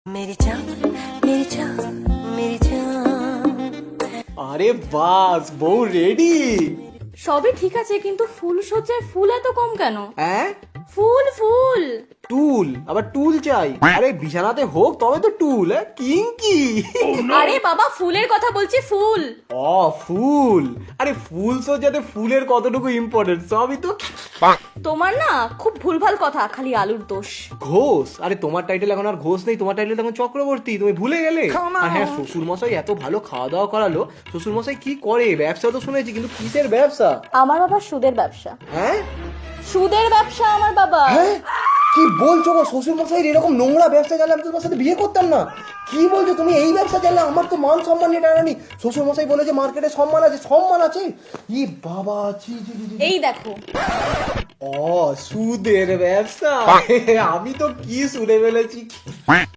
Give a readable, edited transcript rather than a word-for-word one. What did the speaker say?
मेरी जान मेरी जान मेरी जान। আরে বাস বউ রেডি। সবই ঠিক আছে, কিন্তু ফুল সজ্জায় ফুল এত কম কেন? হ্যাঁ ফুল ফুল টুল, আবার টুল চাই? আরে বিছানাতে হোক তবে তো টুল। কিঙ্কি। আরে বাবা, ফুলের কথা বলছি, ফুল। ও ফুল, আরে ফুল সজ্জাতে ফুলের কতটুকু ইম্পর্টেন্ট, সবই তো তোমার না খুব ভুলভাল কথা, খালি আলুর দোষ। ঘোষ। আরে তোমার টাইটেল এখন আর ঘোষ নেই, তোমার টাইটেল এখন চক্রবর্তী, তুমি ভুলে গেলে। আর হ্যাঁ, শ্বশুর মশাই এত ভালো খাওয়া দাওয়া করালো। শ্বশুর মশাই কি করে? ব্যবসা তো শুনেছি, কিন্তু কিসের ব্যবসা? আমার বাবা সুদের ব্যবসা। হ্যাঁ সুদের ব্যবসা আমার বাবা। হ্যাঁ, কি বলছো গো? শ্বশুর মশাই এরকম নোংরা ব্যবসা চাইলে আমি তোমার সাথে বিয়ে করতাম না। কি বলছো তুমি? এই ব্যবসা চাইলে আমার তো মান সম্মান নিয়ে টানানি। শ্বশুর মশাই বলে যে মার্কেটে সম্মান আছে, সম্মান আছে? ই বাবা, ছি ছি ছি ছি। এই দেখো, ও সুদের ব্যবসা। আমি তো কি শুনে ফেলেছি।